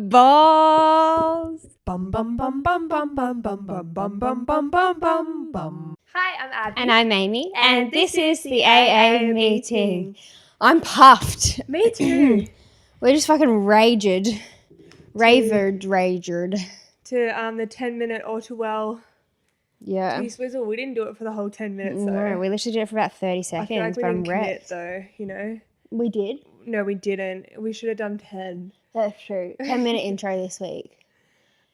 Balls. Bum bum bum bum bum bum bum bum bum bum bum bum bum bum. Hi, I'm Abby. And I'm Amy. And this is the AA meeting. I'm puffed. Me too. We're just fucking ragered. Ragered. To the 10-minute all too well. Yeah. T-Swizzle. We didn't do it for the whole 10 minutes though. No, we literally did it for about 30 seconds. I feel like we but didn't I'm commit wrecked. though, you know. We did? No, we didn't. We should have done 10. That's true. 10-minute intro this week.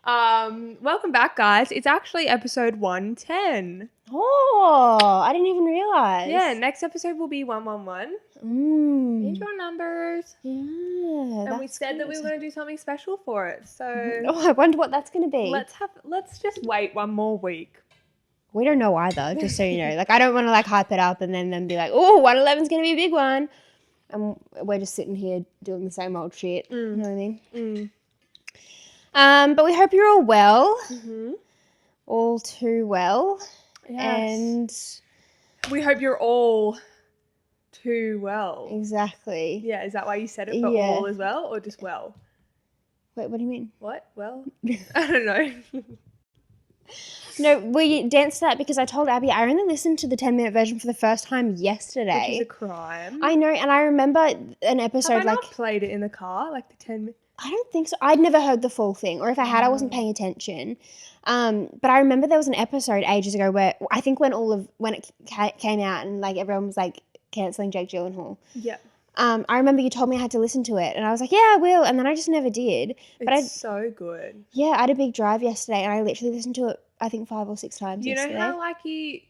Welcome back, guys. It's actually episode 110. Oh, I didn't even realise. Yeah, next episode will be 111. Intro numbers. Yeah. And we said that we were going to do something special for it. So Oh, I wonder what that's going to be. let's just wait one more week. We don't know either, just so you know. Like, I don't want to, like, hype it up and then be like, oh, 111's going to be a big one. And we're just sitting here doing the same old shit. You know what I mean? But we hope you're all well. Mm-hmm. All too well. Yes. And we hope you're all too well. Exactly. Yeah, is that why you said it for all as well, or just well? Wait, what do you mean? What? Well? I don't know. No, we danced to that because I told Abby I only listened to the 10-minute version for the first time yesterday. Which is a crime. I know, and I remember an episode Have I not played it in the car, like the 10 minutes? I don't think so. I'd never heard the full thing, or if I had, I wasn't paying attention. But I remember there was an episode ages ago where I think when it came out and like everyone was like cancelling Jake Gyllenhaal. Yeah. I remember you told me I had to listen to it, and I was like, yeah, I will, and then I just never did. But It's so good. Yeah, I had a big drive yesterday, and I literally listened to it, I think 5 or 6 times yesterday. You know how like you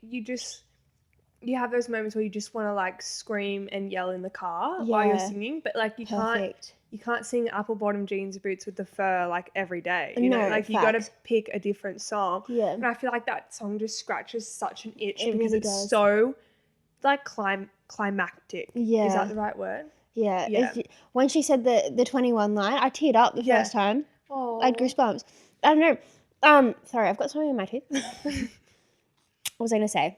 have those moments where you just want to like scream and yell in the car while you're singing, but like you can't sing Apple Bottom Jeans Boots with the Fur like every day. You know, like you got to pick a different song. Yeah. And I feel like that song just scratches such an itch because really it's does. So like climactic. Yeah. Is that the right word? Yeah. When she said the 21 line, I teared up the first time. Oh. I had goosebumps. I don't know. Sorry, I've got something in my tooth. What was I going to say?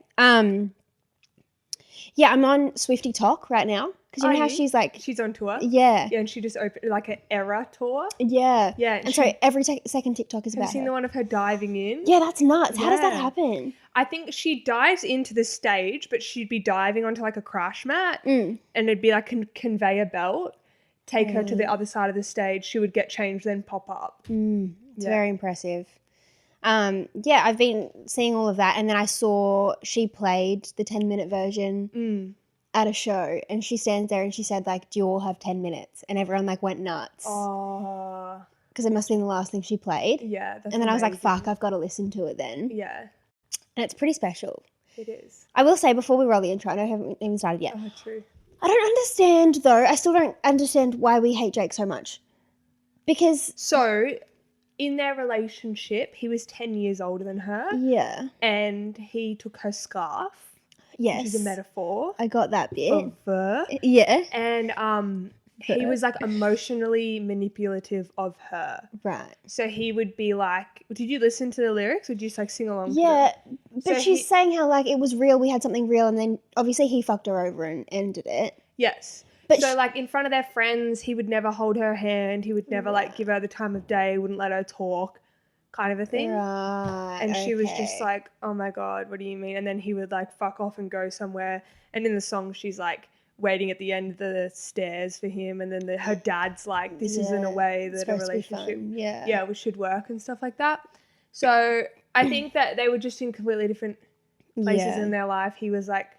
Yeah, I'm on Swifty Talk right now. Because you know how she's like... She's on tour? Yeah. Yeah, and she just opened like an era tour? Yeah. Yeah. And so every second TikTok is about her. Have you seen the one of her diving in? Yeah, that's nuts. How does that happen? I think she dives into the stage, but she'd be diving onto like a crash mat and it'd be like a conveyor belt, take her to the other side of the stage. She would get changed, then pop up. It's very impressive. Yeah, I've been seeing all of that, and then I saw she played the 10-minute version at a show, and she stands there and she said, like, do you all have 10 minutes? And everyone, like, went nuts. Oh. Because it must have been the last thing she played. Yeah, that's And then amazing. I was like, fuck, I've got to listen to it then. Yeah. And it's pretty special. It is. I will say, before we roll the intro, I know I haven't even started yet. Oh, true. I don't understand, though. I still don't understand why we hate Jake so much. Because... So... in their relationship, he was 10 years older than her. Yeah. And he took her scarf. Yes. Which is a metaphor. I got that bit. Of fur. Yeah. And he was like emotionally manipulative of her. Right. So he would be like, did you listen to the lyrics or did you just like sing along? Yeah. But So she's saying how like it was real, we had something real, and then obviously he fucked her over and ended it. Yes. But so like in front of their friends, he would never hold her hand. He would never like give her the time of day, wouldn't let her talk, kind of a thing. Right. And she was just like, oh my God, what do you mean? And then he would like fuck off and go somewhere. And in the song, she's like waiting at the end of the stairs for him. And then her dad's like, this isn't a way that a relationship we should work and stuff like that. So I think that they were just in completely different places in their life. He was like,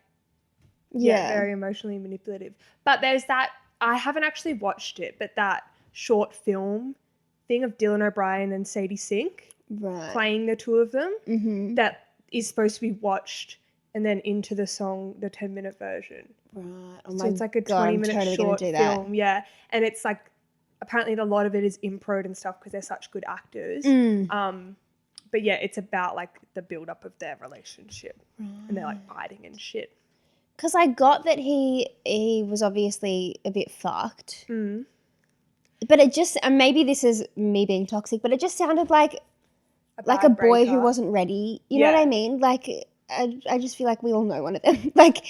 very emotionally manipulative. But there's that, I haven't actually watched it, but that short film thing of Dylan O'Brien and Sadie Sink playing the two of them that is supposed to be watched and then into the song, the 10-minute version. Right. Oh so it's like a 20-minute short film. Yeah. And it's like, apparently a lot of it is improv and stuff because they're such good actors. But yeah, it's about like the build-up of their relationship and they're like fighting and shit. Because I got that he was obviously a bit fucked. But it just, and maybe this is me being toxic, but it just sounded like a boy who wasn't ready. You know what I mean? Like, I just feel like we all know one of them. Like,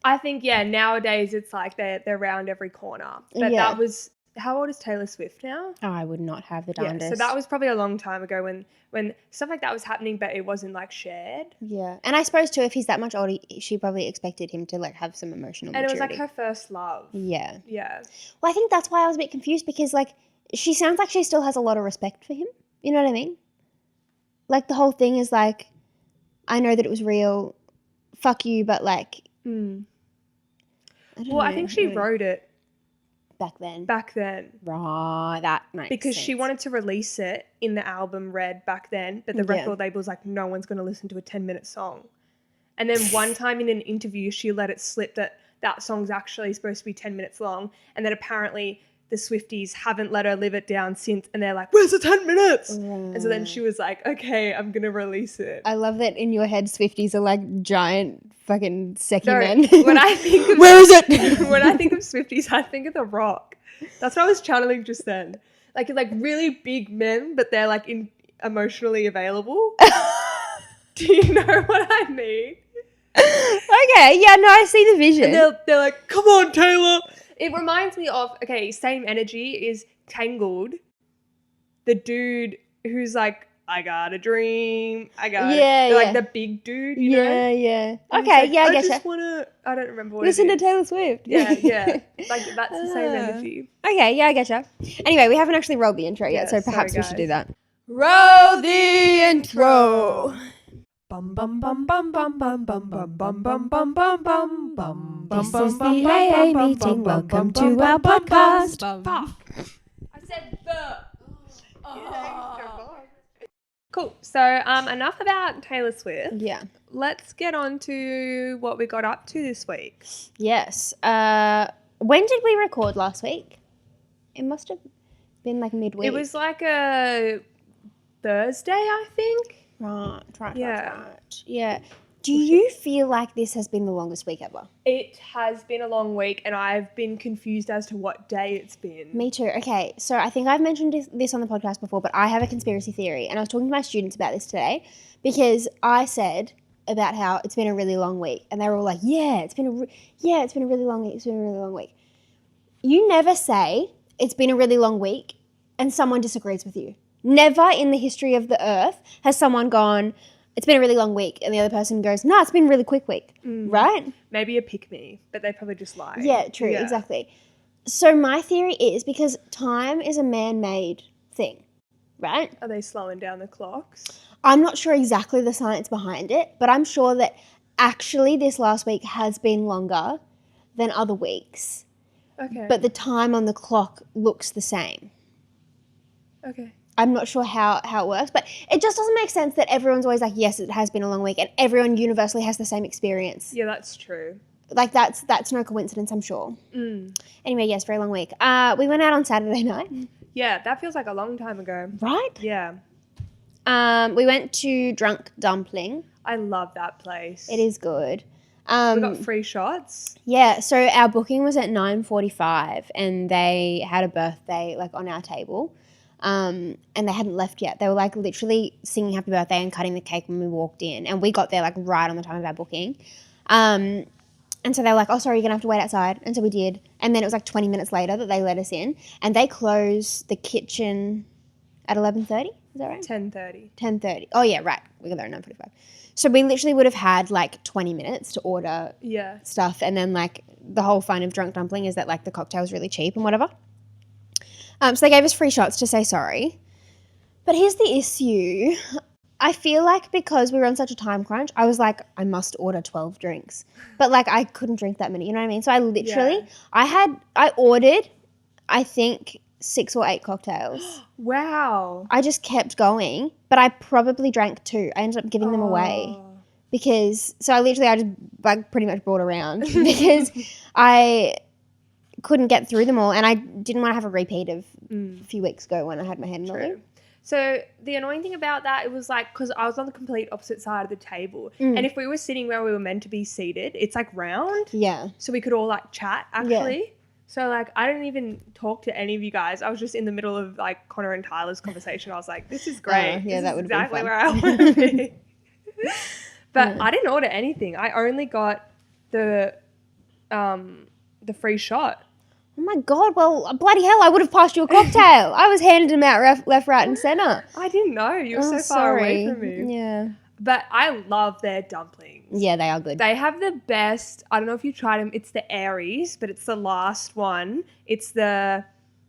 I think, nowadays it's like they're around every corner. But that was How old is Taylor Swift now? Oh, I would not have the darndest. Yeah, so that was probably a long time ago when stuff like that was happening, but it wasn't like shared. Yeah, and I suppose too, if he's that much older, she probably expected him to like have some emotional maturity. And it was like her first love. Yeah. Yeah. Well, I think that's why I was a bit confused because like she sounds like she still has a lot of respect for him. You know what I mean? Like the whole thing is like, I know that it was real. Fuck you, but like. I think she wrote it. Back then. Right, that makes because sense. she wanted to release it in the album Red back then, but the record label was like, no one's going to listen to a 10-minute song. And then one time in an interview, she let it slip that song's actually supposed to be 10 minutes long. And then apparently the Swifties haven't let her live it down since. And they're like, where's the 10 minutes? And so then she was like, okay, I'm going to release it. I love that in your head, Swifties are like giant fucking Seki men. When I think of where is it? When I think of Swifties, I think of The Rock. That's what I was channeling just then. Like really big men, but they're like emotionally available. Do you know what I mean? Okay, yeah, no, I see the vision. And they're like, come on, Taylor. It reminds me of, okay, same energy is Tangled. The dude who's like, I got a dream. Like the big dude, you know? Yeah. And okay, like, yeah, I guess I just want to, I don't remember what listen it to is. Taylor Swift. Yeah. Like that's the same energy. Okay, yeah, I getcha. Anyway, we haven't actually rolled the intro yet, so perhaps we should do that. Roll the intro. Bum bum bum bum bum bum bum bum bum bum bum bum bum bum. This is the AA meeting. Welcome to our podcast. I said Cool. So enough about Taylor Swift. Yeah. Let's get on to what we got up to this week. Yes. When did we record last week? It must have been like midweek. It was like a Thursday, I think. Right. Yeah. Yeah. Do you feel like this has been the longest week ever? It has been a long week and I've been confused as to what day it's been. Me too. Okay, so I think I've mentioned this on the podcast before, but I have a conspiracy theory and I was talking to my students about this today because I said about how it's been a really long week and they were all like, it's been a really long week. It's been a really long week. You never say it's been a really long week and someone disagrees with you. Never in the history of the earth has someone gone, it's been a really long week, and the other person goes, no, it's been a really quick week, right? Maybe a pick me, but they probably just lie. Yeah, true, exactly. So my theory is because time is a man-made thing, right? Are they slowing down the clocks? I'm not sure exactly the science behind it, but I'm sure that actually this last week has been longer than other weeks. Okay. But the time on the clock looks the same. Okay. I'm not sure how it works, but it just doesn't make sense that everyone's always like, yes, it has been a long week, and everyone universally has the same experience. Yeah, that's true. Like, that's no coincidence, I'm sure. Anyway, yes, very long week. We went out on Saturday night. Yeah, that feels like a long time ago. Right? Yeah. We went to Drunk Dumpling. I love that place. It is good. We got free shots. Yeah, so our booking was at 9:45, and they had a birthday, like, on our table. And they hadn't left yet. They were like literally singing happy birthday and cutting the cake when we walked in, and we got there like right on the time of our booking. And so they were like, oh, sorry, you're gonna have to wait outside. And so we did. And then it was like 20 minutes later that they let us in, and they closed the kitchen at 11:30. Is that right? 10:30. 10:30. Oh yeah, right. We got there at 9:45. So we literally would have had like 20 minutes to order stuff, and then like the whole fun of Drunk Dumpling is that like the cocktail's really cheap and whatever. So they gave us free shots to say sorry. But here's the issue. I feel like because we were on such a time crunch, I was like, I must order 12 drinks. But like I couldn't drink that many, you know what I mean? So I literally, I ordered, I think 6 or 8 cocktails. Wow. I just kept going, but I probably drank 2. I ended up giving them away. Because, so I just like pretty much brought around because I couldn't get through them all, and I didn't want to have a repeat of a few weeks ago when I had my head in the loo. So the annoying thing about that, it was like, because I was on the complete opposite side of the table, and if we were sitting where we were meant to be seated, it's like round. Yeah. So we could all like chat actually. Yeah. So like I didn't even talk to any of you guys. I was just in the middle of like Connor and Tyler's conversation. I was like, this is great. Yeah, that would be exactly where I want to be. But I didn't order anything. I only got the free shot. Oh my God, well, bloody hell, I would have passed you a cocktail. I was handing them out left, right and centre. I didn't know. You were so far away from me. Yeah. But I love their dumplings. Yeah, they are good. They have the best, I don't know if you tried them, it's the Aries, but it's the last one. It's the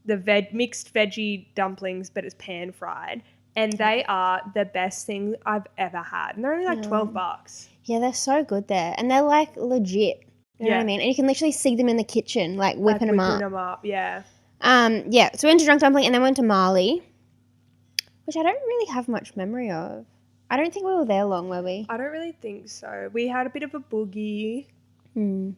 mixed veggie dumplings, but it's pan fried. And they are the best thing I've ever had. And they're only like $12. Yeah, they're so good there. And they're like legit. You know what I mean? And you can literally see them in the kitchen, like whipping them up. Yeah. Yeah, so we went to Drunk Dumpling and then went to Marley, which I don't really have much memory of. I don't think we were there long, were we? I don't really think so. We had a bit of a boogie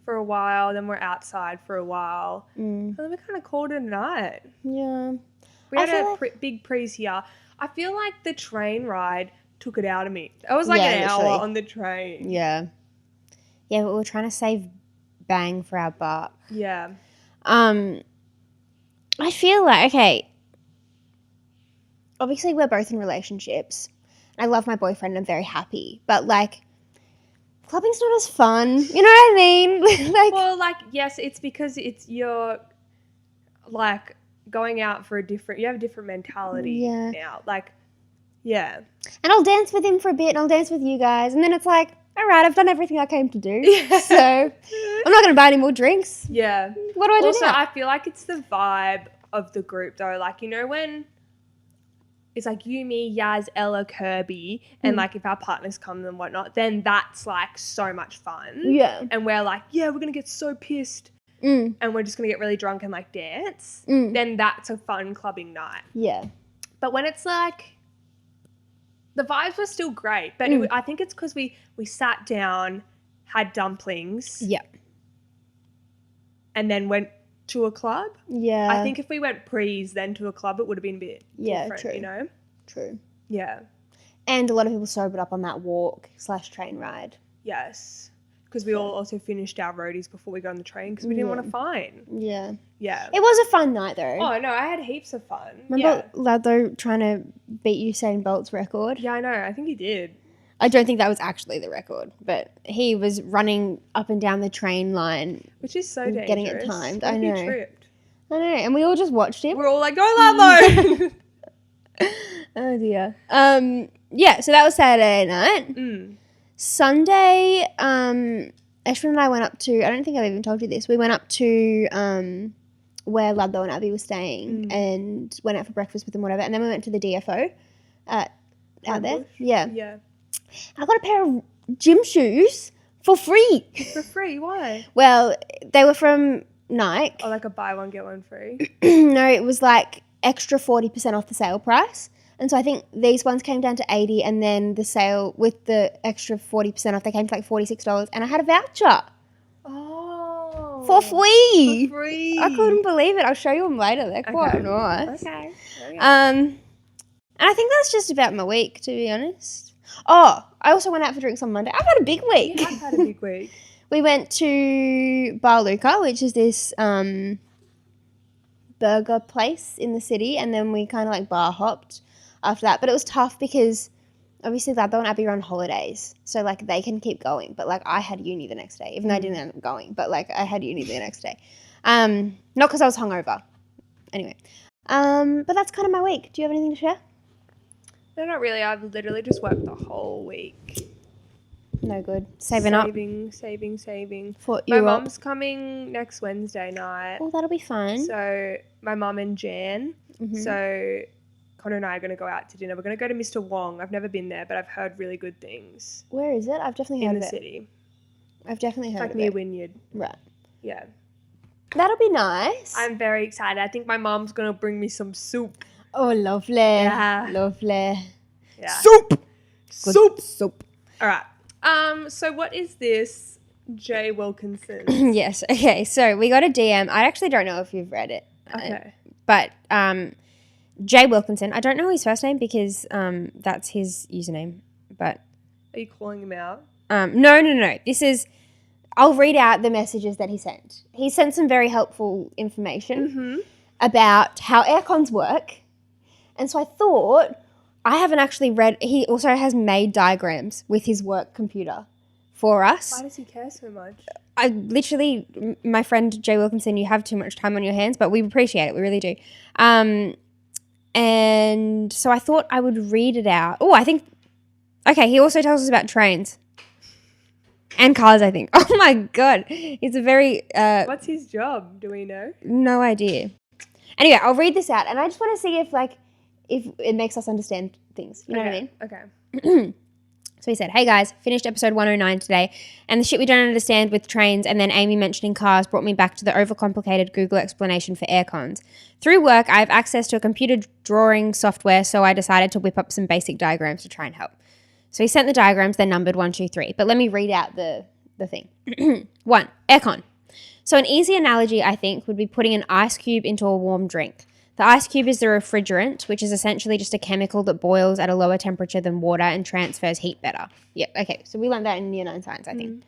for a while, then we're outside for a while. And then we kind of called it a night. Yeah. We had a big prees here. I feel like the train ride took it out of me. It was like an hour on the train. Yeah. Yeah, but we were trying to save bang for our buck. Yeah. I feel like, okay, obviously we're both in relationships. I love my boyfriend and I'm very happy. But, like, clubbing's not as fun. You know what I mean? Yes, it's because you're, like, going out for you have a different mentality now. Like, yeah. And I'll dance with him for a bit and I'll dance with you guys. And then it's like, all right, I've done everything I came to do. Yeah. So I'm not going to buy any more drinks. Yeah. What do I do also, now? I feel like it's the vibe of the group, though. Like, you know, when it's like you, me, Yaz, Ella, Kirby, and, like, if our partners come and whatnot, then that's, like, so much fun. Yeah. And we're like, yeah, we're going to get so pissed. And we're just going to get really drunk and, like, dance. Then that's a fun clubbing night. Yeah. But when it's, like, the vibes were still great, but I think it's because we sat down, had dumplings. Yeah. And then went to a club. Yeah. I think if we went prees then to a club, it would have been a bit different, true. You know? True. Yeah. And a lot of people sobered up on that walk/train ride. Yes. Because we all also finished our roadies before we got on the train because we didn't want to fine. Yeah. Yeah. It was a fun night though. Oh, no, I had heaps of fun. Remember Lado trying to beat Usain Bolt's record? Yeah, I know. I think he did. I don't think that was actually the record, but he was running up and down the train line. Which is so dangerous. Getting it timed. What I if know. He tripped? I know. And we all just watched him. We're all like, go Lado! Oh dear. Yeah, so that was Saturday night. Sunday, Ashwin and I went up to, I don't think I've even told you this, we went up to where Ludlow and Abby were staying and went out for breakfast with them, whatever, and then we went to the DFO out there. Yeah. Yeah. I got a pair of gym shoes for free. For free? Why? Well, they were from Nike. Oh, like a buy one, get one free? No, it was like extra 40% off the sale price. And so I think these ones came down to $80 and then the sale with the extra 40% off, they came to like $46 and I had a voucher. Oh. For free. For free. I couldn't believe it. I'll show you them later. They're quite nice. Okay. And I think that's just about my week, to be honest. Oh, I also went out for drinks on Monday. I've had a big week. Yeah, I've had a big week. We went to Bar Luca, which is this burger place in the city, and then we kind of like bar hopped after that. But it was tough because obviously Lado and Abby are on holidays, so like they can keep going. But like I had uni the next day, even though I didn't end up going. But like I had uni the next day, not because I was hungover. Anyway, but that's kind of my week. Do you have anything to share? No, not really. I've literally just worked the whole week. No good. Saving up. Saving. For my Europe. mum's coming next Wednesday night. Oh, that'll be fun. So my mum and Jan. So Connor and I are going to go out to dinner. We're going to go to Mr. Wong. I've never been there, but I've heard really good things. Where is it? I've definitely heard of it. In the city. I've definitely heard of it. Like near Wynyard. Right. Yeah. That'll be nice. I'm very excited. I think my mum's going to bring me some soup. Oh, lovely. Yeah. Lovely. Yeah. Soup. Soup. All right. So what is this, Jay Wilkinson? Yes. Okay. So we got a DM. I actually don't know if you've read it. Okay. But Jay Wilkinson. I don't know his first name because that's his username. But are you calling him out? No. This is. I'll read out the messages that he sent. He sent some very helpful information about how aircons work, and so I thought. I haven't actually read. He also has made diagrams with his work computer for us. Why does he care so much? I literally, my friend Jay Wilkinson, you have too much time on your hands, but we appreciate it. We really do. And so I thought I would read it out. Oh, I think, okay, he also tells us about trains and cars, I think. Oh my God. It's a very... What's his job? Do we know? No idea. Anyway, I'll read this out and I just want to see if it makes us understand things. You know what I mean? Okay. So he said, hey guys, finished episode 109 today, and the shit we don't understand with trains and then Amy mentioning cars brought me back to the overcomplicated Google explanation for air cons. Through work, I have access to a computer drawing software, so I decided to whip up some basic diagrams to try and help. So he sent the diagrams, they're numbered 1, 2, 3, but let me read out the thing. 1, aircon. So an easy analogy, I think, would be putting an ice cube into a warm drink. The ice cube is the refrigerant, which is essentially just a chemical that boils at a lower temperature than water and transfers heat better. Yeah, okay. So we learned that in Year 9 science, I think.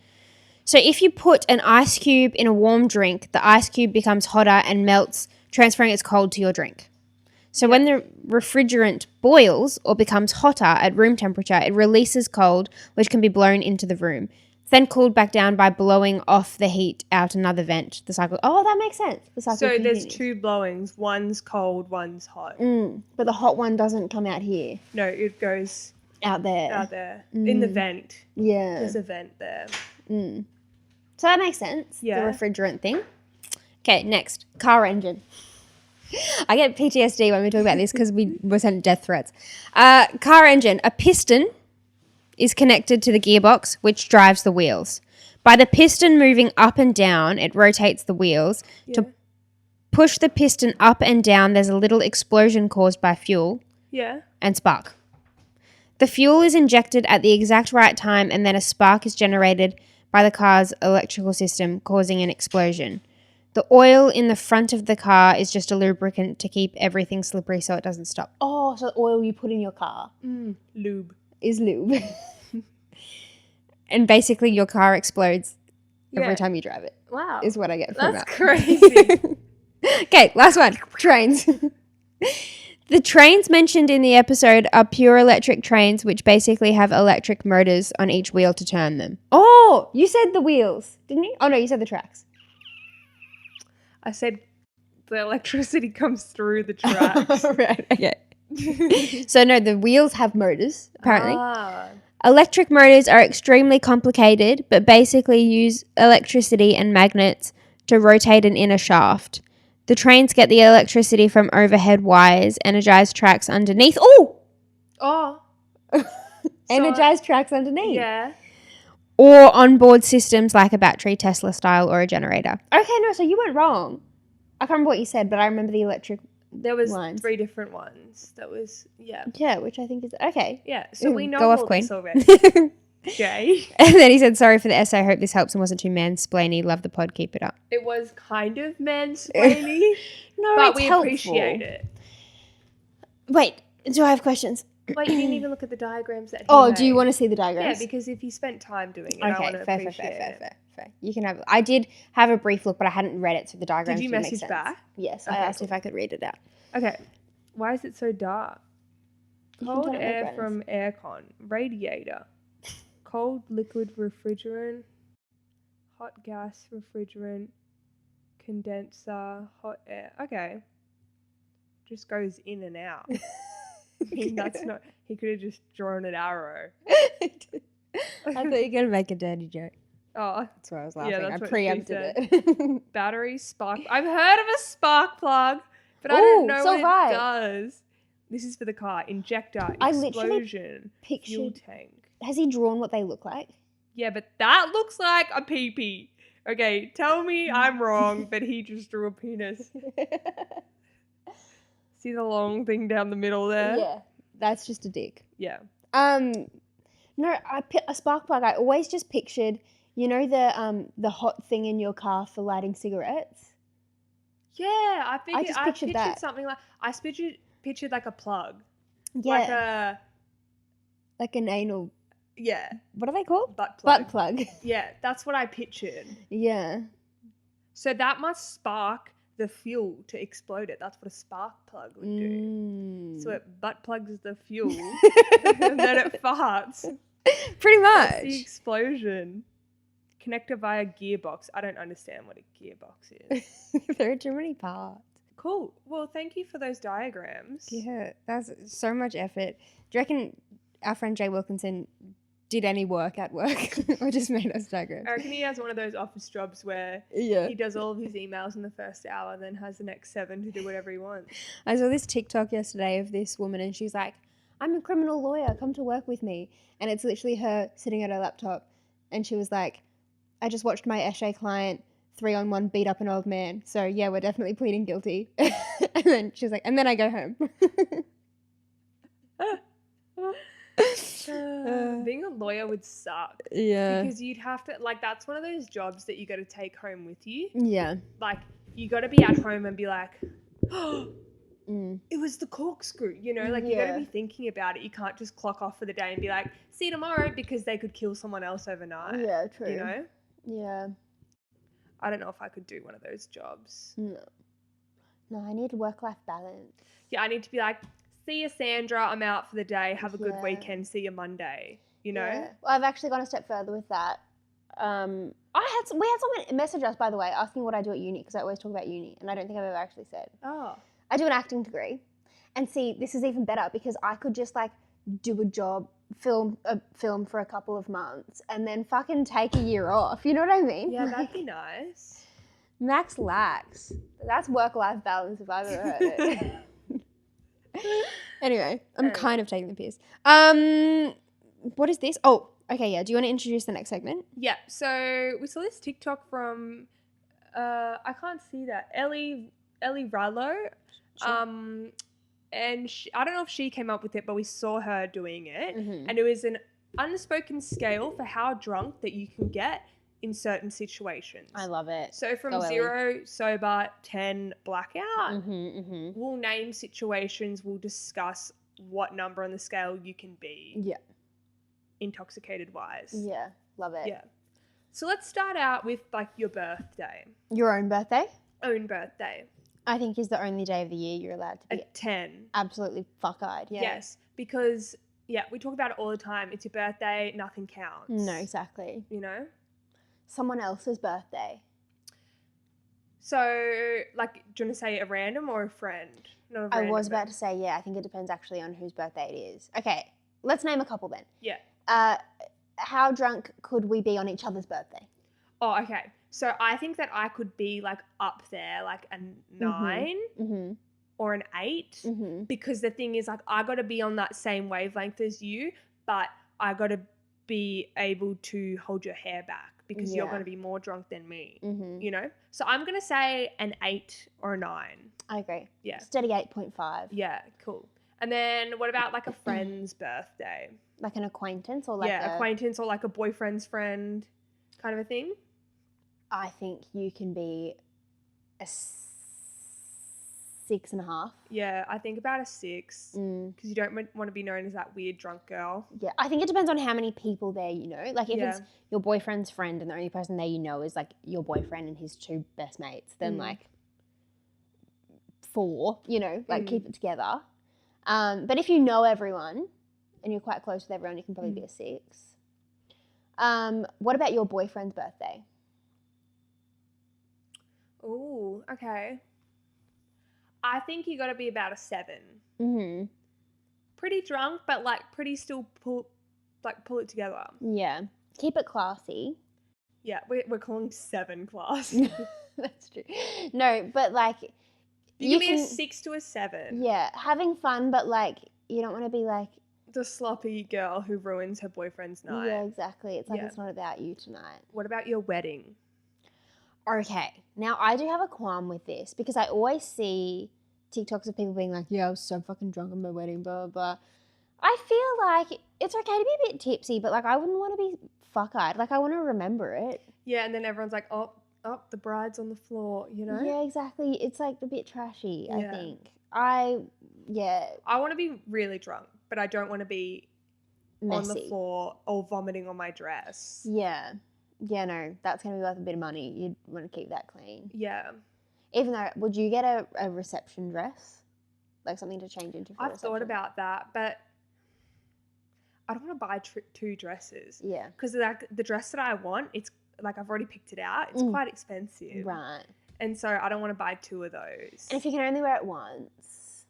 So if you put an ice cube in a warm drink, the ice cube becomes hotter and melts, transferring its cold to your drink. So when the refrigerant boils or becomes hotter at room temperature, it releases cold, which can be blown into the room. It's then cooled back down by blowing off the heat out another vent. The cycle. Oh, that makes sense. The cycle so continues. there's 2 blowings. One's cold, one's hot. But the hot one doesn't come out here. No, it goes out there. In the vent. Yeah. There's a vent there. So that makes sense. Yeah. The refrigerant thing. Okay, next. Car engine. I get PTSD when we talk about this because we were sent death threats. Car engine. A piston is connected to the gearbox, which drives the wheels. By the piston moving up and down, it rotates the wheels. Yeah. To push the piston up and down, there's a little explosion caused by fuel and spark. The fuel is injected at the exact right time, and then a spark is generated by the car's electrical system, causing an explosion. The oil in the front of the car is just a lubricant to keep everything slippery so it doesn't stop. Oh, so the oil you put in your car. Lube. Is lube. And basically your car explodes every time you drive it. Wow. Is what I get from that. That's crazy. Okay, last one. Trains. The trains mentioned in the episode are pure electric trains, which basically have electric motors on each wheel to turn them. Oh, you said the wheels, didn't you? Oh, no, you said the tracks. I said the electricity comes through the tracks. Right, okay. So, no, the wheels have motors, apparently. Electric motors are extremely complicated, but basically use electricity and magnets to rotate an inner shaft. The trains get the electricity from overhead wires, energized tracks underneath. Oh! Energized tracks underneath. Yeah. Or onboard systems like a battery, Tesla style, or a generator. Okay, no, so you went wrong. I can't remember what you said, but I remember the electric There was lines. 3 different ones. That was, Yeah, which I think is, okay. Yeah, so we know Go all off, Queen. this already. Jay. And then he said, sorry for the essay. I hope this helps and wasn't too mansplainy. Love the pod. Keep it up. It was kind of mansplaining. No, but it's we helpful. appreciate it. Wait, do I have questions? Wait, you didn't even look at the diagrams that he Oh, made. do you want to see the diagrams? Yeah, because if you spent time doing it, I want to appreciate it. Fair. You can have. I did have a brief look, but I hadn't read it, so the diagrams Did you didn't make message sense. back? Yes, Okay, I asked cool. if I could read it out. Okay, why is it so dark? You can Cold turn it air red. from aircon, radiator, cold liquid refrigerant, hot gas refrigerant, condenser, hot air. Okay, just goes in and out. I mean, that's not. He could have just drawn an arrow. I thought you were going to make a dirty joke. Oh, That's why I was laughing. Yeah, I that's what she preempted said. it. battery spark. I've heard of a spark plug, but I Ooh, don't know so what have I. it does. This is for the car. Injector, I literally explosion, fuel pictured. tank. Has he drawn what they look like? Yeah, but that looks like a pee-pee. Okay, tell me I'm wrong, but he just drew a penis. See the long thing down the middle there? Yeah, that's just a dick. Yeah. No, a spark plug. I always just pictured, you know, the hot thing in your car for lighting cigarettes. Yeah, I just pictured that. something like I pictured like a plug. Yeah, Like like an anal. yeah, What are they called? butt plug. Butt plug. Yeah, that's what I pictured. Yeah. So that must spark the fuel to explode it. That's what a spark plug would do. So it butt plugs the fuel and then it farts. Pretty That's the much. explosion. Connector via gearbox. I don't understand what a gearbox is. There are too many parts. Cool. Well, thank you for those diagrams. Yeah, that's so much effort. Do you reckon our friend Jay Wilkinson did any work at work or just made us diagrams? I reckon he has one of those office jobs where Yeah. he does all of his emails in the first hour, then has the next 7 to do whatever he wants. I saw this TikTok yesterday of this woman and she's like, I'm a criminal lawyer, come to work with me. And it's literally her sitting at her laptop and she was like, I just watched my Eshe client 3-on-1 beat up an old man. So yeah, we're definitely pleading guilty. And then she was like, and then I go home. Being a lawyer would suck. Yeah. Because you'd have to, like, that's one of those jobs that you got to take home with you. Yeah. Like, you got to be at home and be like, oh, it was the corkscrew, you know? Like, you got to be thinking about it. You can't just clock off for the day and be like, see you tomorrow, because they could kill someone else overnight. Yeah, true. You know? Yeah. I don't know if I could do one of those jobs. No, I need work-life balance. Yeah, I need to be like, see you, Sandra. I'm out for the day. Have a good weekend. See you Monday. You know? Yeah. Well, I've actually gone a step further with that. We had someone message us, by the way, asking what I do at uni, because I always talk about uni, and I don't think I've ever actually said. Oh. I do an acting degree. And see, this is even better because I could just like do a job, film a film for a couple of months and then fucking take a year off. You know what I mean? Yeah, that'd be nice. Max lax. That's work-life balance if I've ever heard it. Anyway, I'm kind of taking the piss. What is this? Oh, okay, yeah. Do you want to introduce the next segment? Yeah, so we saw this TikTok from, I can't see that, Ellie Rallo. Sure. And I don't know if she came up with it, but we saw her doing it. Mm-hmm. And it was an unspoken scale for how drunk that you can get in certain situations. I love it. So from Go, 0, sober, 10, blackout, Mm-hmm. we'll name situations, we'll discuss what number on the scale you can be. Yeah. Intoxicated wise. Yeah, love it. Yeah. So let's start out with like your birthday. Your own birthday? Own birthday. I think is the only day of the year you're allowed to be At 10. absolutely fuck-eyed. Yeah. Yes, because, yeah, we talk about it all the time. It's your birthday, nothing counts. No, exactly. You know? Someone else's birthday. So, like, do you want to say a random or a friend? Not a random. I was about to say, yeah, I think it depends actually on whose birthday it is. Okay, let's name a couple then. Yeah. How drunk could we be on each other's birthday? Oh, okay. So I think that I could be like up there, like a 9 or an 8, because the thing is, like, I got to be on that same wavelength as you, but I got to be able to hold your hair back because you're going to be more drunk than me, you know? So I'm going to say an 8 or a 9. I agree. Yeah. Steady 8.5. Yeah, cool. And then what about like a friend's birthday? Like an acquaintance or like acquaintance or like a boyfriend's friend kind of a thing? I think you can be a 6.5. Yeah, I think about a 6 because you don't want to be known as that weird drunk girl. Yeah, I think it depends on how many people there you know. Like if it's your boyfriend's friend and the only person there you know is like your boyfriend and his 2 best mates, then like 4, you know, like keep it together. But if you know everyone and you're quite close with everyone, you can probably be a 6. What about your boyfriend's birthday? Oh, okay. I think you got to be about a 7. Pretty drunk, but like pretty still pull it together. Yeah, keep it classy. Yeah, we're calling 7 class. That's true. No, but like you can be a 6 to a 7. Yeah, having fun, but like you don't want to be like the sloppy girl who ruins her boyfriend's night. Yeah, exactly. It's like it's not about you tonight. What about your wedding? Okay, now I do have a qualm with this because I always see TikToks of people being like, yeah, I was so fucking drunk at my wedding, blah, blah, blah. I feel like it's okay to be a bit tipsy, but like I wouldn't want to be fuck-eyed. Like I want to remember it. Yeah, and then everyone's like, oh, the bride's on the floor, you know? Yeah, exactly. It's like a bit trashy, I think. I want to be really drunk, but I don't want to be messy on the floor or vomiting on my dress. Yeah. Yeah, no, that's going to be worth a bit of money. You'd want to keep that clean. Yeah. Even though, would you get a reception dress? Like something to change into for a reception? I've thought about that, but I don't want to buy 2 dresses. Yeah. Because like the dress that I want, it's like I've already picked it out. It's quite expensive. Right. And so I don't want to buy 2 of those. And if you can only wear it once.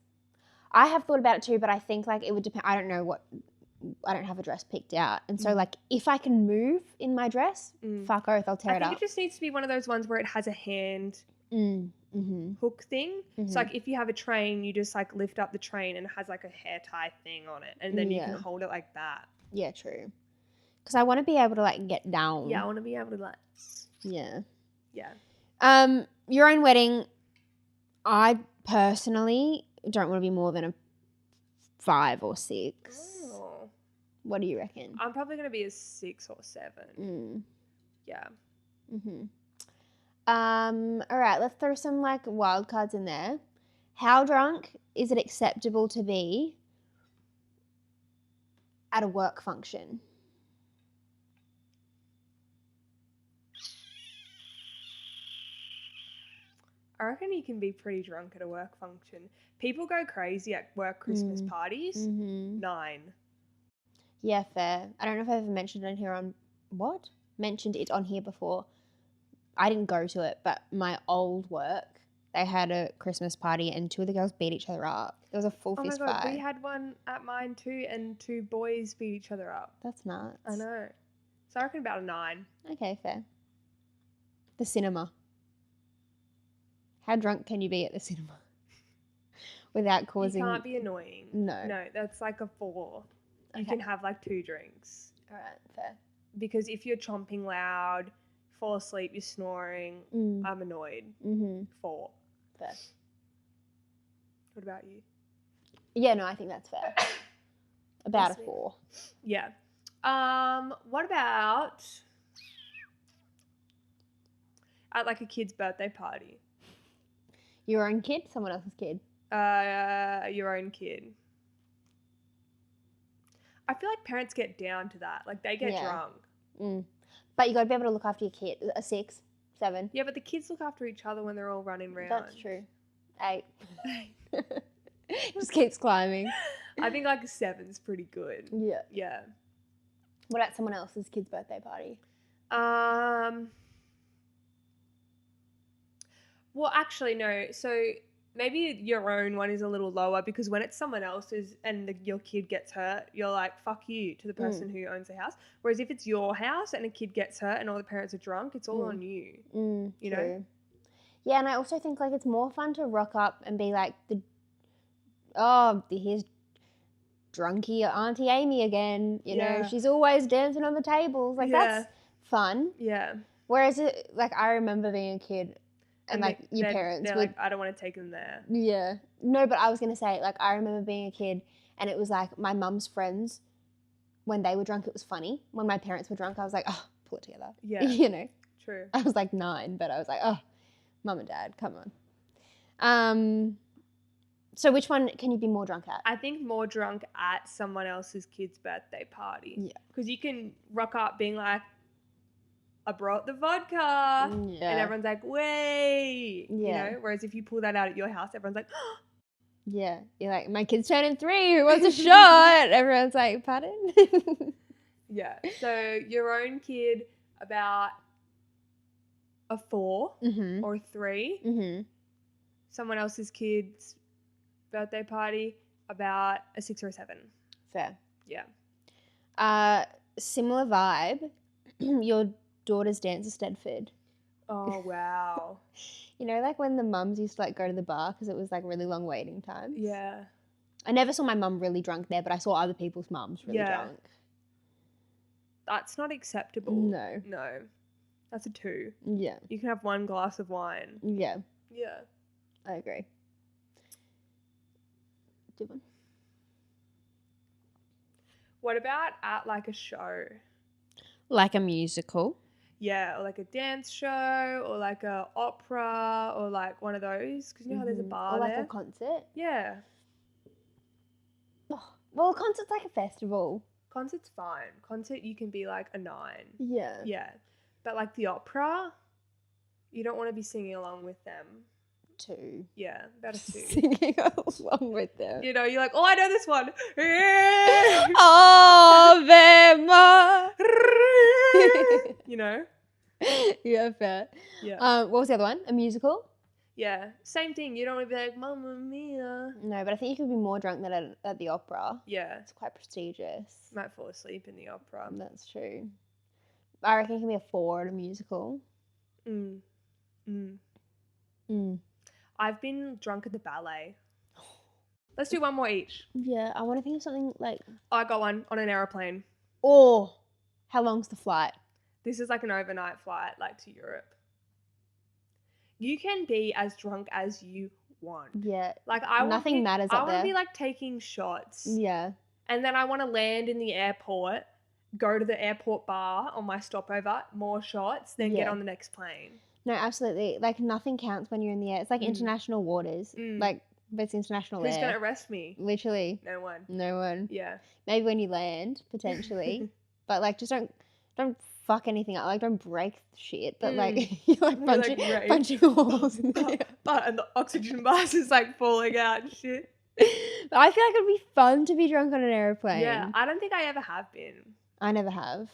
I have thought about it too, but I think like it would depend. I don't have a dress picked out. And so like if I can move in my dress, fuck oath, I'll tear it up. I think it just needs to be one of those ones where it has a hand hook thing. So like if you have a train, you just like lift up the train and it has like a hair tie thing on it. And then you can hold it like that. Yeah, true. Because I want to be able to like get down. Yeah, I want to be able to like. Yeah. Yeah. Your own wedding, I personally don't want to be more than a 5 or 6. Oh. What do you reckon? I'm probably going to be a 6 or 7. Yeah. All right, let's throw some like wild cards in there. How drunk is it acceptable to be at a work function? I reckon you can be pretty drunk at a work function. People go crazy at work Christmas parties. 9. Yeah, fair. I don't know if I've ever mentioned it mentioned it on here before. I didn't go to it, but my old work, they had a Christmas party and 2 of the girls beat each other up. It was a full fist fight. Oh my God, we had one at mine too, and 2 boys beat each other up. That's nuts. I know. So I reckon about a 9. Okay, fair. The cinema. How drunk can you be at the cinema without causing... You can't be annoying. No, that's like a 4. Okay. You can have like 2 drinks. All right, fair. Because if you're chomping loud, fall asleep, you're snoring, I'm annoyed. 4. Fair. What about you? Yeah, no, I think that's fair. About a 4. Yeah. What about at like a kid's birthday party? Your own kid? Someone else's kid? Your own kid. I feel like parents get down to that. Like, they get drunk. But you got to be able to look after your kid. A 6, 7. Yeah, but the kids look after each other when they're all running around. That's true. 8. Just keeps climbing. I think like a 7's pretty good. Yeah. Yeah. What about someone else's kid's birthday party? Well, actually, no. So maybe your own one is a little lower because when it's someone else's and your kid gets hurt, you're like, fuck you to the person who owns the house. Whereas if it's your house and a kid gets hurt and all the parents are drunk, it's all on you. You know? Yeah, and I also think like it's more fun to rock up and be like, here's drunky Auntie Amy again. You know, she's always dancing on the tables. Like that's fun. Yeah. Whereas I remember being a kid and like your parents they're like, I don't want to take them there. Yeah. No, but I was going to say, like, I remember being a kid and it was like my mum's friends, when they were drunk, it was funny. When my parents were drunk, I was like, oh, pull it together. Yeah. You know? True. I was like 9, but I was like, oh, mum and dad, come on. So which one can you be more drunk at? I think more drunk at someone else's kid's birthday party. Yeah. Because you can rock up being like, I brought the vodka. And everyone's like, wait. You know? Whereas if you pull that out at your house, everyone's like, oh. Yeah. You're like, my kid's turning 3. Who wants a shot? Everyone's like, pardon? Yeah. So your own kid about a 4 or a 3. Someone else's kid's birthday party about a 6 or a 7. Fair. Yeah. Similar vibe. Your daughter's dance at Stedford. Oh, wow. You know, like when the mums used to like go to the bar because it was like really long waiting times. Yeah. I never saw my mum really drunk there, but I saw other people's mums really drunk. That's not acceptable. No. That's a 2. Yeah. You can have 1 glass of wine. Yeah. Yeah. I agree. Do one. What about at like a show? Like a musical? Yeah, or like a dance show or like a opera or like one of those. Because you know how there's a bar or like there? a concert? Yeah. Oh, well, a concert's like a festival. Concert's fine. Concert, you can be like a 9. Yeah. Yeah. But like the opera, you don't want to be singing along with them. 2. Yeah, about a 2. Singing along with them. You know, you're like, oh, I know this one. Ave You know? Yeah, fair. Yeah. What was the other one? A musical? Yeah. Same thing. You don't want to be like, Mamma Mia. No, but I think you could be more drunk than at the opera. Yeah. It's quite prestigious. Might fall asleep in the opera. That's true. I reckon it can be a 4 at a musical. I've been drunk at the ballet. Let's do one more each. Yeah, I want to think of something like... I got one on an aeroplane. Oh, how long's the flight? This is like an overnight flight, like to Europe. You can be as drunk as you want. Yeah. Like nothing matters up I want there. to be like taking shots. Yeah. And then I want to land in the airport, go to the airport bar on my stopover, more shots, then get on the next plane. No, absolutely. Like nothing counts when you're in the air. It's like international waters. Like, but it's international Who's air. going to arrest me? Literally. No one. No one. Yeah. Maybe when you land, potentially. But like, just don't fuck anything up. Like, don't break shit. But like, you're like punching holes in the air. And the oxygen mask is like falling out and shit. But I feel like it'd be fun to be drunk on an airplane. Yeah, I don't think I ever have been. I never have.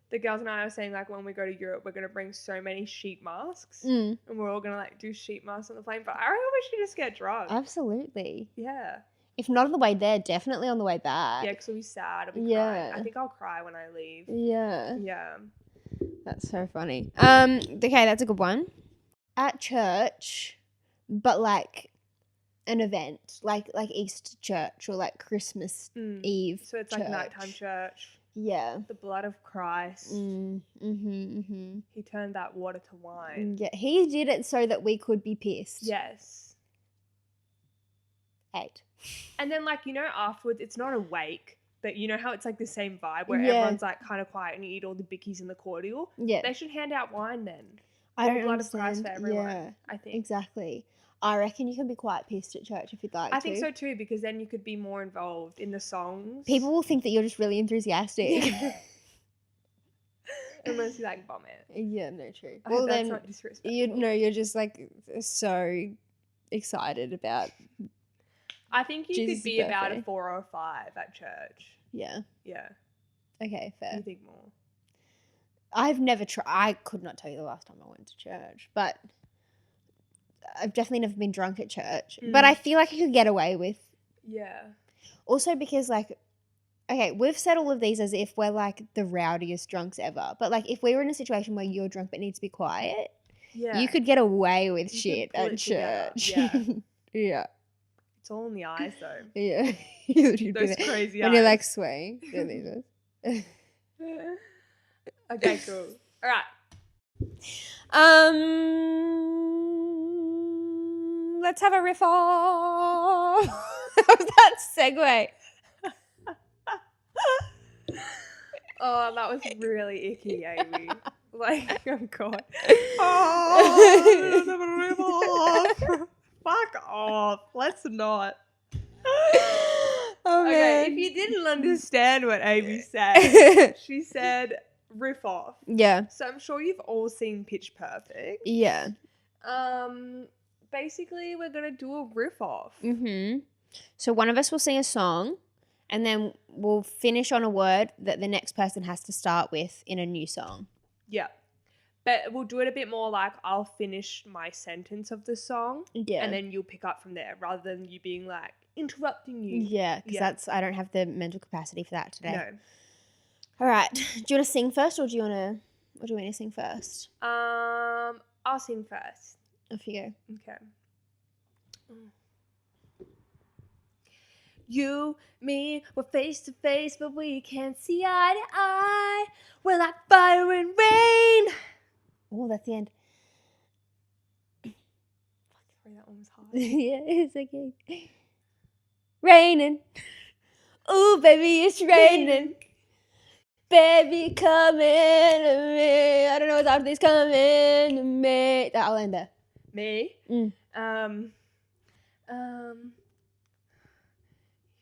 The girls and I were saying, like, when we go to Europe, we're going to bring so many sheet masks. And we're all going to, like, do sheet masks on the plane. But I reckon we should just get drunk. Absolutely. Yeah. If not on the way there, definitely on the way back. Yeah, because we'll be sad. I'll be crying. I think I'll cry when I leave. Yeah. Yeah. That's so funny. Okay, that's a good one. At church, but like an event, like Easter church or like Christmas Eve. So it's like nighttime church. Yeah. The blood of Christ. He turned that water to wine. Yeah, he did it so that we could be pissed. Yes. 8. And then, like, you know, afterwards, it's not a wake, but you know how it's like the same vibe where everyone's like kind of quiet and you eat all the bickies and the cordial? Yeah. They should hand out wine then. I don't blood understand. of Christ for everyone, Yeah, I think. exactly. I reckon you can be quite pissed at church if you'd like to. I think so too, because then you could be more involved in the songs. People will think that you're just really enthusiastic. Unless you like vomit. Yeah, no, true. Well, that's not disrespectful. You're just like so excited about. I think you Jesus' could be about birthday. a 4 or a 5 at church. Yeah. Yeah. Okay, fair. You think more? I've never tried. I could not tell you the last time I went to church, but I've definitely never been drunk at church. But I feel like I could get away with. Yeah. Also because like, okay, we've said all of these as if we're like the rowdiest drunks ever. But like if we were in a situation where you're drunk but need to be quiet, you could get away with shit at church. Yeah. Yeah. It's all in the eyes though. Yeah. Those crazy eyes. When you're like swaying. Okay, cool. All right. Let's have a riff off. How was that segue? Oh, that was really icky, Amy. Like, oh God. Oh, let's have a riff off. Fuck off. Let's not. Oh, okay, man. if you didn't understand what Amy said, she said riff off. Yeah. So I'm sure you've all seen Pitch Perfect. Yeah. Basically, we're going to do a riff off. So one of us will sing a song and then we'll finish on a word that the next person has to start with in a new song. Yeah. But we'll do it a bit more like I'll finish my sentence of the song. Yeah. And then you'll pick up from there rather than you being like interrupting you. Yeah, because I don't have the mental capacity for that today. No. All right. Do you want to sing first or do you want to sing first? I'll sing first. Off you go. Okay. You, me, we're face to face, but we can't see eye to eye. We're like fire and rain. Oh, that's the end. Fuck, sorry, that one was hard. Yeah, it's okay. Raining. Ooh, baby, it's raining. Baby, come in to me. I don't know what's after this. Come in to me. I'll end there. Me? Mm.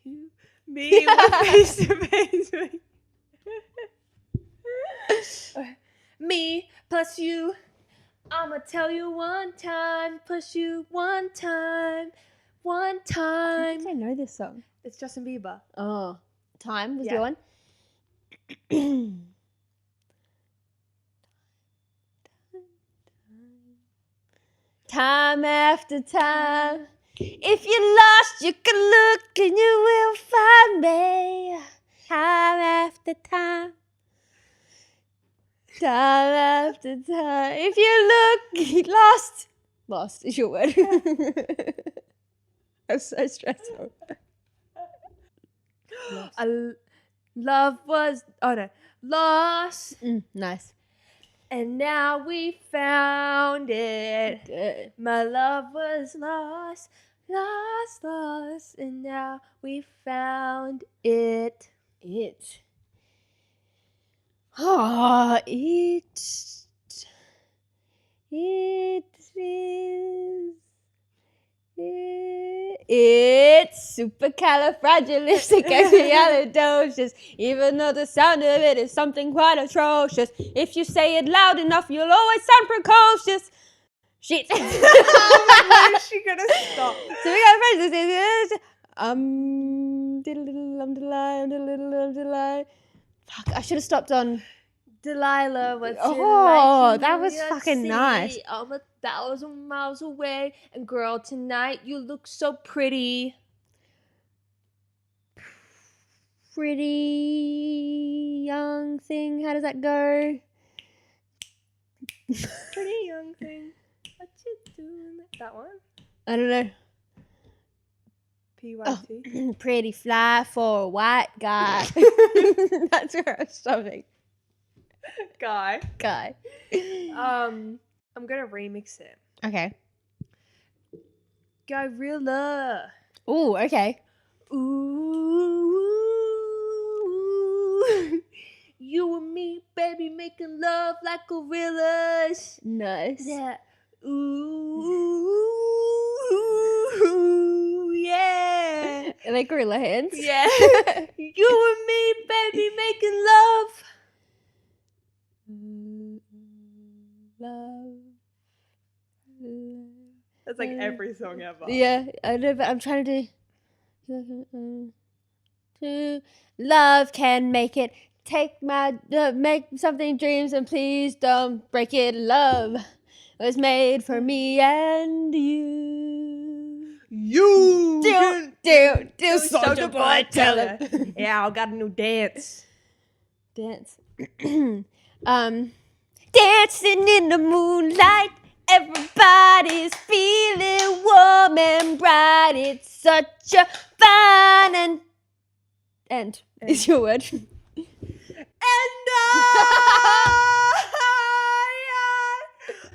You, me, we're face to face. Me plus you I'ma tell you one time, push you one time, one time. I know this song. It's Justin Bieber. Oh, Time was Yeah. your one. Time after time. If you're lost, you can look and you will find me. Time after time. Time after time. If you look lost is your word. I'm so stressful. Love was lost, Nice. and now we found it. Good. My love was lost, and now we found it. Oh, it is. It's supercalifragilisticexpialidocious. Even though the sound of it is something quite atrocious. If you say it loud enough, you'll always sound precocious. Shit. When is she gonna stop? Supercalifragilisticexpialidocious. Fuck, I should have stopped on. Delilah, what's Oh, it like? that was fucking nice. I'm 1,000 miles away, and girl, tonight you look so pretty. Pretty young thing. How does that go? Pretty young thing. What you doing? That one? I don't know. PYT. Pretty fly for a white guy. That's where I was stopping. Guy. Um, I'm gonna remix it. Okay. Gorilla. Ooh, okay. Ooh, you and me, baby, making love like gorillas. Nice. Yeah. Ooh, yeah. Like gorilla hands? Yeah. You and me, baby, making love. Love. That's like every song ever. Yeah, I know, but I'm trying to do. Love can make it. Take make something dreams and please don't break it. Love was made for me and you. You Do Soulja Boy, tell her. Yeah, I got a new dance. Dance. Dancing in the moonlight. Everybody's feeling warm and bright. It's such a fun and is your word. And I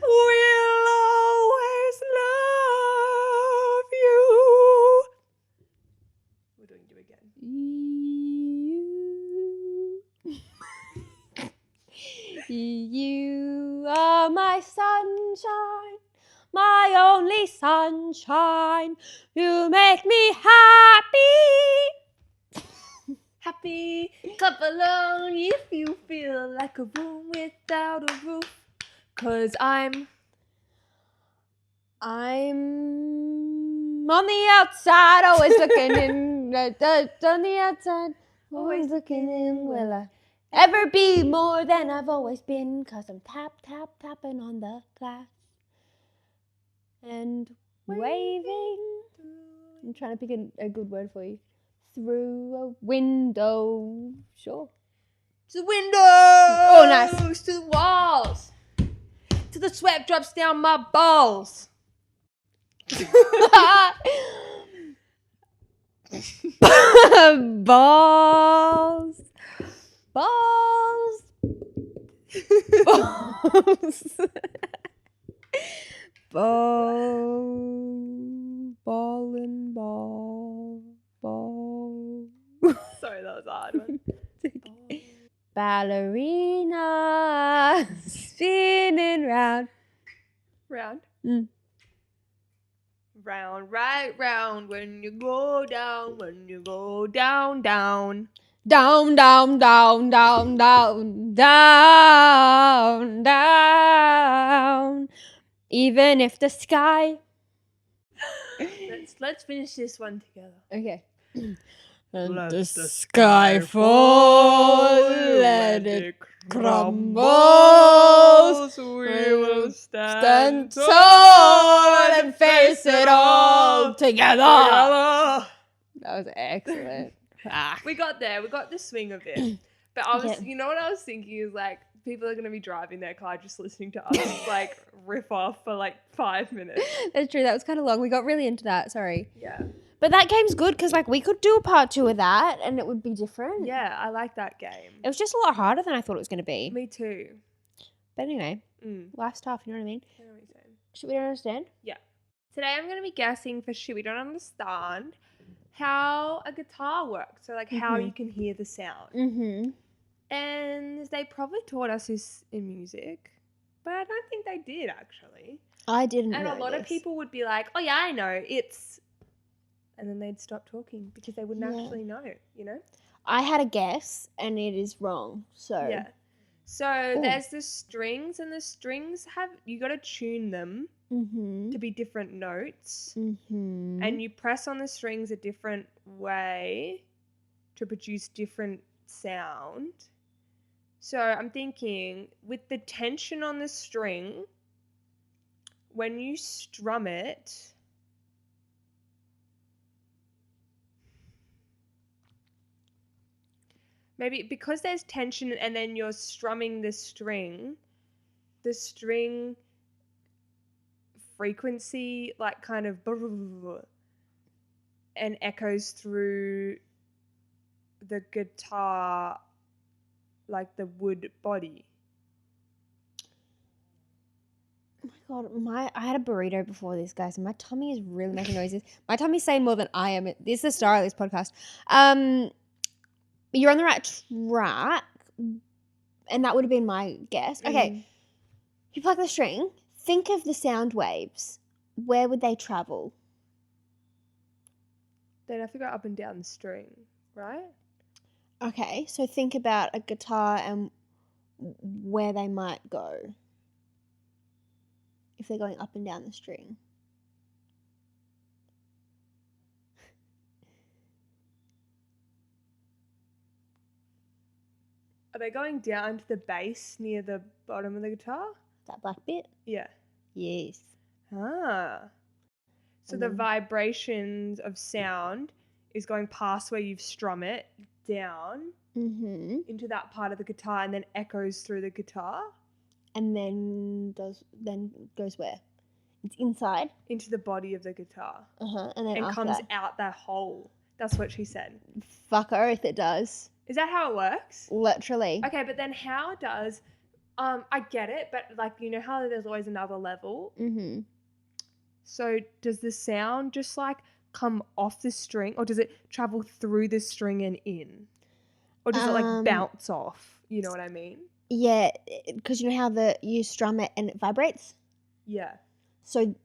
will always love you. We're doing you again. You are my sunshine, my only sunshine. You make me happy. Happy, clap along if you feel like a room without a roof. 'Cause I'm on the outside, always looking in. On the outside, always looking in. Will I ever be more than I've always been? 'Cause I'm tapping on the glass and waving. I'm trying to pick a good word for you. Through a window. Sure. to the windows. Oh, nice. To the walls. To the sweat drops down my balls. Balls. Balls. Balls. Ball and ball. Ball. Sorry, that was a hard one. Ballerina spinning round. Round. Mm. Round, right round, when you go down, down. Down, down, down, down, down, down, down. Even if the sky. Let's finish this one together. Okay. And Let the sky fall, let it crumble. We will Stand tall and face it all together. That was excellent. We got there. We got the swing of it. But you know what I was thinking is like, people are going to be driving their car just listening to us like riff off for like 5 minutes. That's true. That was kind of long. We got really into that. Sorry. Yeah. But that game's good because like we could do a part 2 of that and it would be different. Yeah, I like that game. It was just a lot harder than I thought it was going to be. Me too. But anyway, life's tough, you know what I mean? I know what you're saying. Shit we don't understand? Yeah. Today I'm going to be guessing for shit we don't understand how a guitar works. So like how you can hear the sound. Mm-hmm. And they probably taught us this in music, but I don't think they did actually. I didn't And know a lot of people would be like, oh yeah, I know, it's... And then they'd stop talking because they wouldn't actually know, you know? I had a guess and it is wrong, so... Yeah. So there's the strings, and the strings you got to tune them to be different notes. Mm-hmm. And you press on the strings a different way to produce different sound. So I'm thinking with the tension on the string, when you strum it, maybe because there's tension and then you're strumming the string frequency like kind of and echoes through the guitar like the wood body. Oh my God, I had a burrito before this, guys, and my tummy is really making noises. My tummy's saying more than I am. This is the star of this podcast. You're on the right track, and that would have been my guess. Okay, you plug the string. Think of the sound waves. Where would they travel? They'd have to go up and down the string, right? Okay, so think about a guitar and where they might go if they're going up and down the string. Are they going down to the bass near the bottom of the guitar? That black bit? Yeah. Yes. Ah. So the vibrations of sound is going past where you've strum it down into that part of the guitar and then echoes through the guitar. And then goes where? It's inside. Into the body of the guitar. And then comes out that hole. That's what she said. Fuck oath it does. Is that how it works? Literally. Okay, but then how does... I get it, but like, you know how there's always another level? Mm-hmm. So does the sound just like come off the string, or does it travel through the string and in? Or does it like bounce off? You know what I mean? Yeah, because you know how you strum it and it vibrates? Yeah. So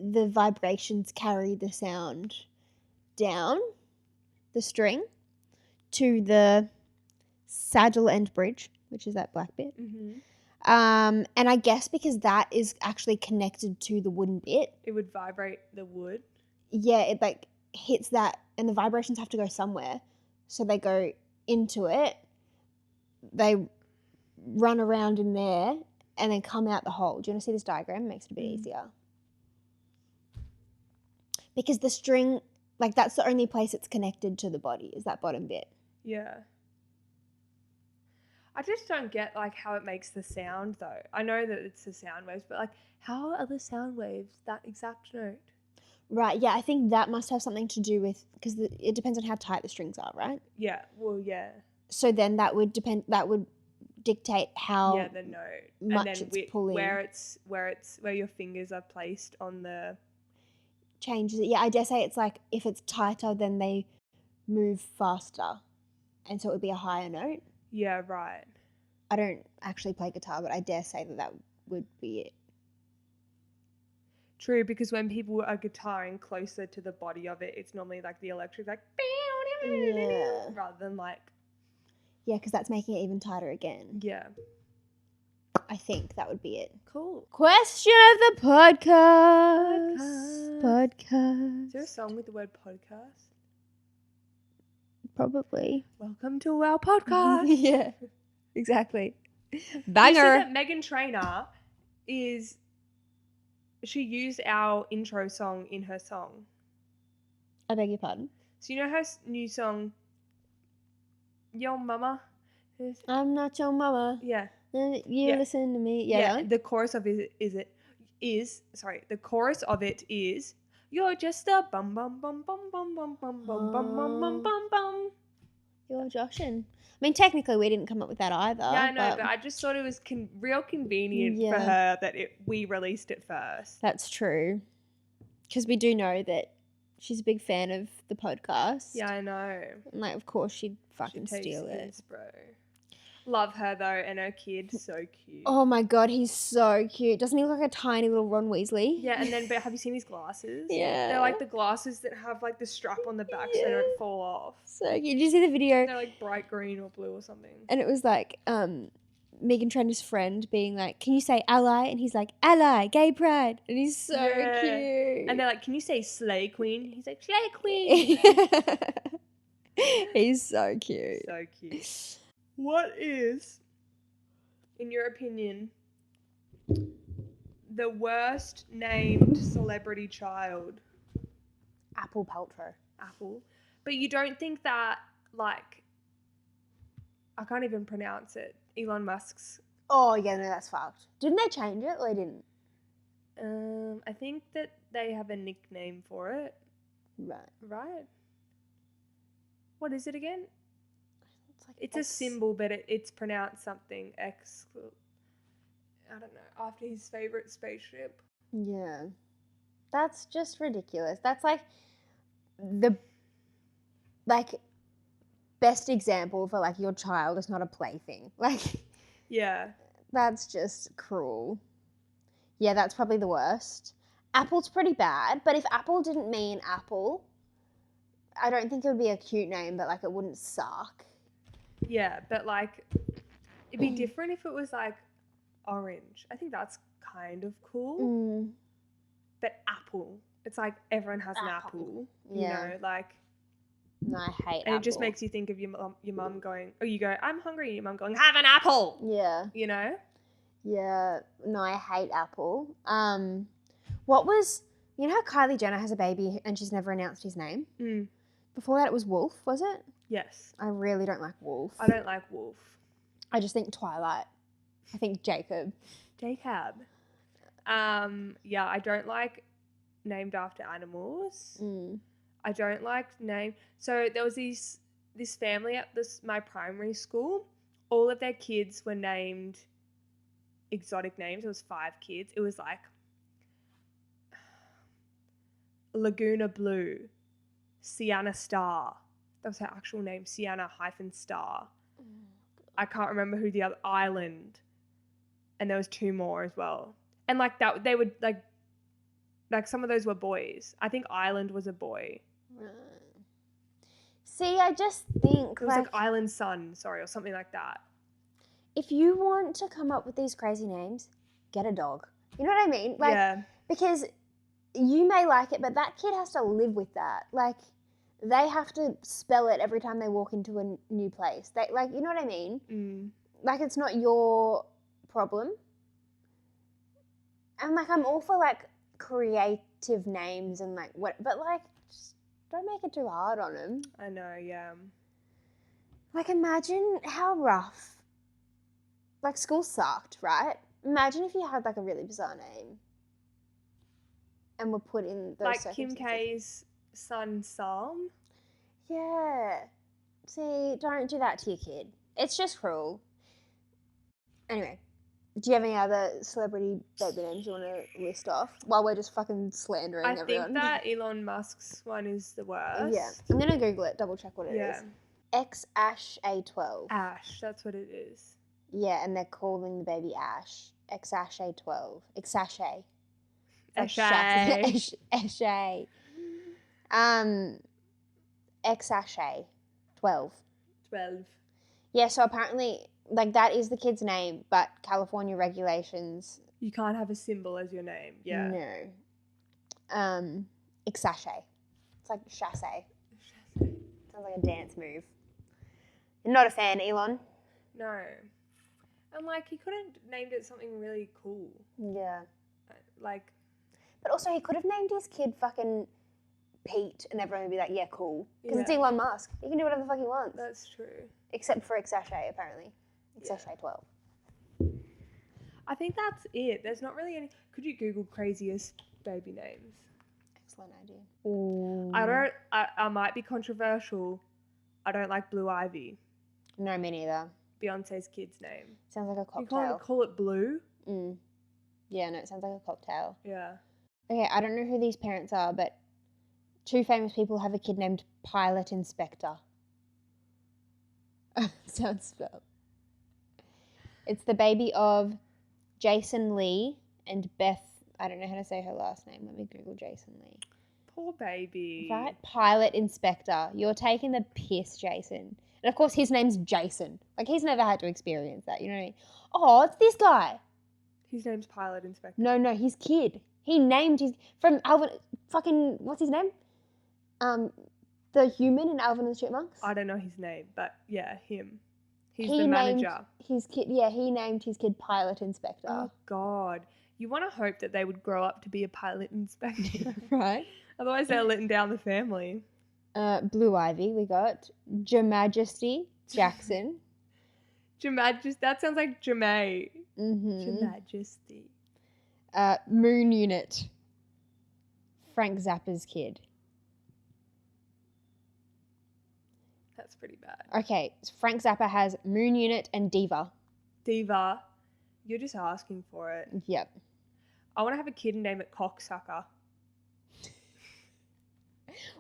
the vibrations carry the sound down the string to the saddle and bridge, which is that black bit. Mm-hmm. And I guess because that is actually connected to the wooden bit. It would vibrate the wood? Yeah, it like hits that, and the vibrations have to go somewhere. So they go into it, they run around in there, and then come out the hole. Do you want to see this diagram? It makes it a bit easier. Because the string, like that's the only place it's connected to the body, is that bottom bit. Yeah. I just don't get like how it makes the sound though. I know that it's the sound waves, but like how are the sound waves that exact note? Right, yeah, I think that must have something to do with, because it depends on how tight the strings are, right? Yeah, well, yeah. So then that would dictate how the note much and then it's pulling. Where your fingers are placed on the... Changes it. Yeah, I dare say it's like if it's tighter, then they move faster. And so it would be a higher note. Yeah, right. I don't actually play guitar, but I dare say that would be it. True, because when people are guitaring closer to the body of it, it's normally like the electric, like... Yeah. rather than like. Yeah, because that's making it even tighter again. Yeah. I think that would be it. Cool. Question of the podcast. Is there a song with the word podcast? Probably. Welcome to our podcast. Yeah, exactly. Banger. You said Banger. that Meghan Trainor she used our intro song in her song. I beg your pardon? So you know her new song, Yo Mama? I'm not your mama. Yeah. You listen to me. Yeah. The chorus of it is you're just a bum bum bum bum bum bum bum bum bum bum bum bum bum. You're joshing. I mean, technically, we didn't come up with that either. Yeah, I know, but I just thought it was real convenient for her that we released it first. That's true. Because we do know that she's a big fan of the podcast. Yeah, I know. And, like, of course, she'd fucking steal it. This, bro. Love her, though, and her kid, so cute. Oh, my God, he's so cute. Doesn't he look like a tiny little Ron Weasley? Yeah, and then, but have you seen his glasses? Yeah. They're like the glasses that have, like, the strap on the back so they don't fall off. So cute. Did you see the video? They're, like, bright green or blue or something. And it was, like, Meghan Trainor's friend being like, can you say ally? And he's like, ally, gay pride. And he's so cute. And they're like, can you say slay queen? He's like, slay queen. He's so cute. So cute. What is, in your opinion, the worst named celebrity child? Apple Paltrow. Apple. But you don't think that, like, I can't even pronounce it. Elon Musk's. Oh, yeah, no, that's fucked. Didn't they change it or they didn't? I think that they have a nickname for it. Right. What is it again? It's X. a symbol, but it's pronounced something X. I don't know. After his favorite spaceship. Yeah. That's just ridiculous. That's like the best example for like your child is not a plaything. Like, yeah. That's just cruel. Yeah, that's probably the worst. Apple's pretty bad, but if Apple didn't mean apple, I don't think it would be a cute name, but like it wouldn't suck. Yeah, but like it'd be different if it was like orange. I think that's kind of cool. But apple, it's like everyone has an apple. You know, like. No, I hate and apple. It just makes you think of your mum going, or you go, I'm hungry, and your mum going, have an apple. Yeah. You know? Yeah. No, I hate apple. You know how Kylie Jenner has a baby and she's never announced his name? Before that it was Wolf, was it? Yes. I really don't like Wolf. I don't like Wolf. I just think Twilight. I think Jacob. Yeah, I don't like named after animals. I don't like name. So there was this family at my primary school. All of their kids were named exotic names. It was 5 kids. It was like Laguna Blue, Sienna Star. That was her actual name, Sienna-Star. I can't remember who the other, Island. And there was 2 more as well. And like that, they would like some of those were boys. I think Island was a boy. See, I just think it was like Island Sun, or something like that. If you want to come up with these crazy names, get a dog. You know what I mean? Like, yeah. Because you may like it, but that kid has to live with that. Like, they have to spell it every time they walk into a new place. They, like, you know what I mean? Like, it's not your problem. And like, I'm all for like creative names and like what, but like, just don't make it too hard on them. I know, yeah. Like, imagine how rough. Like, school sucked, right? Imagine if you had like a really bizarre name and were put in those like Kim K's son Sam. Yeah. See, don't do that to your kid. It's just cruel. Anyway, do you have any other celebrity baby names you want to list off while we're just fucking slandering everyone? I think that Elon Musk's one is the worst. Yeah. I'm going to Google it, double check what it is. X-A12. Ash, that's what it is. Yeah, and they're calling the baby Ash. X-A12. X-A. Eshay. Eshay. X-A. 12. 12. Yeah, so apparently, like, that is the kid's name, but California regulations... You can't have a symbol as your name. Yeah. No. Exache. It's like chasse. Sounds like a dance move. You're not a fan, Elon? No. And, like, he could have named it something really cool. Yeah. Like... But also, he could have named his kid fucking Pete, and everyone would be like, yeah, cool. Because it's Elon Musk. He can do whatever the fuck he wants. That's true. Except for Exache, apparently. Exache 12. I think that's it. There's not really any... Could you Google craziest baby names? Excellent idea. Ooh. I might be controversial. I don't like Blue Ivy. No, me neither. Beyonce's kid's name. Sounds like a cocktail. You can't call it Blue? Yeah, no, it sounds like a cocktail. Yeah. Okay, I don't know who these parents are, but 2 famous people have a kid named Pilot Inspector. Sounds spelled. It's the baby of Jason Lee and Beth. I don't know how to say her last name. Let me Google Jason Lee. Poor baby. Right? Pilot Inspector. You're taking the piss, Jason. And of course, his name's Jason. Like, he's never had to experience that. You know what I mean? Oh, it's this guy. His name's Pilot Inspector. No, his kid. He named his... From Alvin... Fucking... What's his name? The human in Alvin and the Chipmunks? I don't know his name, but yeah, him. He's the manager. His kid... Yeah, he named his kid Pilot Inspector. Oh, God. You want to hope that they would grow up to be a pilot inspector. Right. Otherwise, they're letting down the family. Blue Ivy, we got. Jamajesty Jackson. That sounds like Jamae. Mm-hmm. Jamajesty. Moon Unit. Frank Zappa's kid. That's pretty bad. Okay, Frank Zappa has Moon Unit and Diva. Diva. You're just asking for it. Yep. I want to have a kid and name it Cocksucker.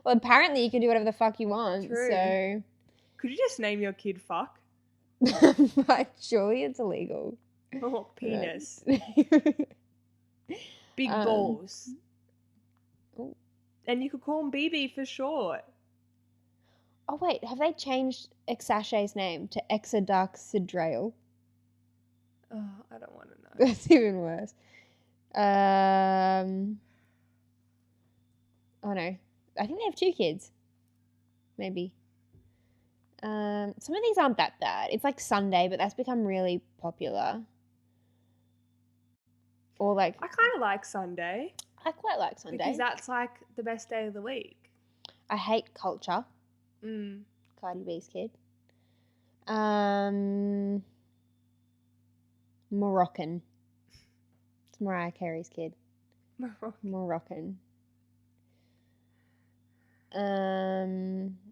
Well, apparently you can do whatever the fuck you want. True. So. Could you just name your kid Fuck? But surely it's illegal. Oh, penis. Big balls. Ooh. And you could call him BB for short. Oh, wait. Have they changed Exache's name to Exodarxidrail? Oh, I don't want to know. That's even worse. Oh, no. I think they have 2 kids. Maybe. Some of these aren't that bad. It's like Sunday, but that's become really popular. Or like... I kind of like Sunday. I quite like Sunday. Because that's like the best day of the week. I hate Culture. Cardi B's kid. Moroccan. It's Mariah Carey's kid. Moroccan.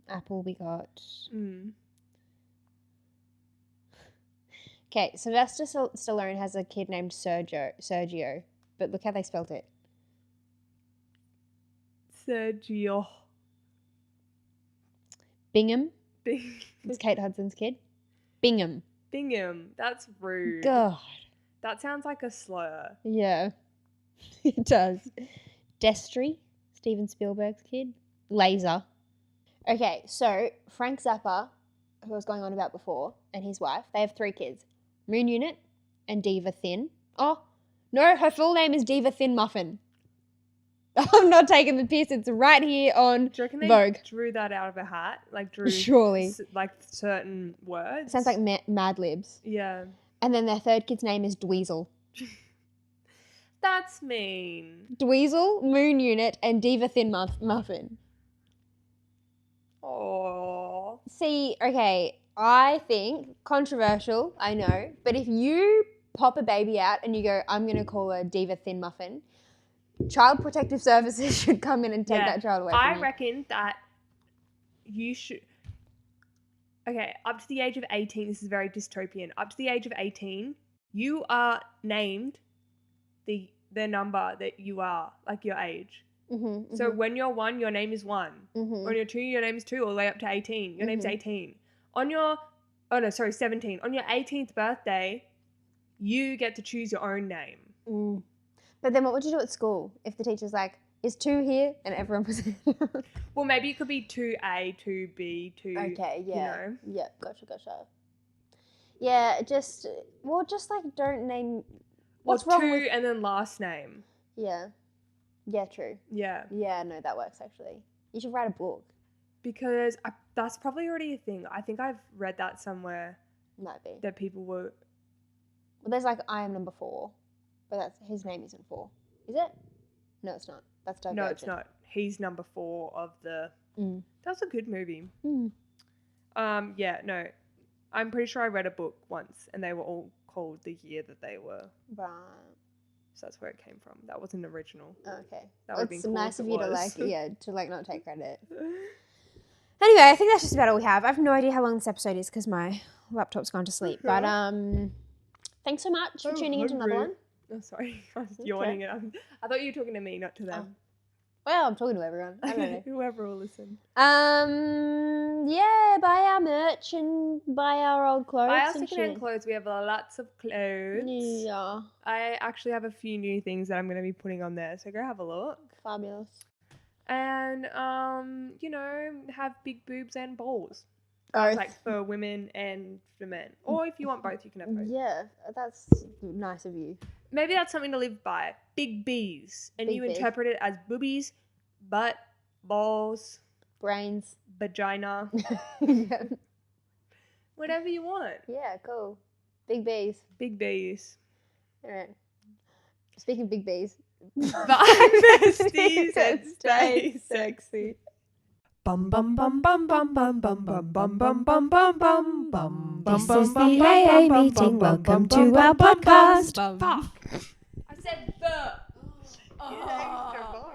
Apple we got. Okay, Sylvester Stallone has a kid named Sergio, but look how they spelled it. Sergio. Bingham. It's Kate Hudson's kid. Bingham. That's rude. God. That sounds like a slur. Yeah, it does. Destry, Steven Spielberg's kid. Laser. Okay, so Frank Zappa, who I was going on about before, and his wife, they have 3 kids. Moon Unit and Diva Thin. Oh, no, her full name is Diva Thin Muffin. I'm not taking the piss. It's right here on Do you reckon they Vogue. drew that out of a hat? Like drew Surely. Like certain words? Sounds like Mad Libs. Yeah. And then their 3rd kid's name is Dweezil. That's mean. Dweezil, Moon Unit, and Diva Thin Muffin. Oh. See, okay, I think, controversial, I know, but if you pop a baby out and you go, I'm going to call her Diva Thin Muffin, Child Protective Services should come in and take that child away from you. I reckon that you should... Okay, up to the age of 18, this is very dystopian. Up to the age of 18, you are named the number that you are, like your age. Mm-hmm, so when you're 1, your name is 1. Mm-hmm. When you're 2, your name is 2, all the way up to 18. Your name's 18. On your... 17. On your 18th birthday, you get to choose your own name. But then what would you do at school if the teacher's like, Is 2 here? And everyone was... Well, maybe it could be 2A, 2B, 2... Okay, yeah. You know? Yeah, gotcha. Yeah, just like don't name... What's wrong 2 with... and then last name. Yeah. Yeah, true. Yeah. Yeah, no, that works actually. You should write a book. Because that's probably already a thing. I think I've read that somewhere. Might be. That people were... Well, there's like I am number 4, but his name isn't 4. Is it? No, it's not. That's Divergent. No, it's not. He's number 4 of the... That's a good movie. Yeah, no. I'm pretty sure I read a book once and they were all called the year that they were. Right. So that's where it came from. That wasn't original. Oh, okay. That would be cool nice if of it you to was. not take credit. Anyway, I think that's just about all we have. I have no idea how long this episode is because my laptop's gone to sleep. But thanks so much for tuning into another one. Oh, sorry. I was yawning. I thought you were talking to me, not to them. Oh. Well, I'm talking to everyone. I don't know. Whoever will listen. Yeah, buy our merch and buy our old clothes. Buy our secondhand clothes. We have lots of clothes. Yeah. I actually have a few new things that I'm going to be putting on there, so go have a look. Fabulous. And, have big boobs and balls. Oh. Like for women and for men. Or if you want both, you can have both. Yeah, that's nice of you. Maybe that's something to live by. Big B's. And Big you B's. interpret it as boobies, butt, balls, Brains. vagina, Yeah. whatever you want. Yeah, cool. Big B's. Big B's. All right. Speaking of big B's. Bye, besties, and stay sexy. Bum bum bum bum bum bum bum bum bum bum bum bum bum bum. This is the AA meeting. Welcome to our podcast. Fuck. I said the. Oh.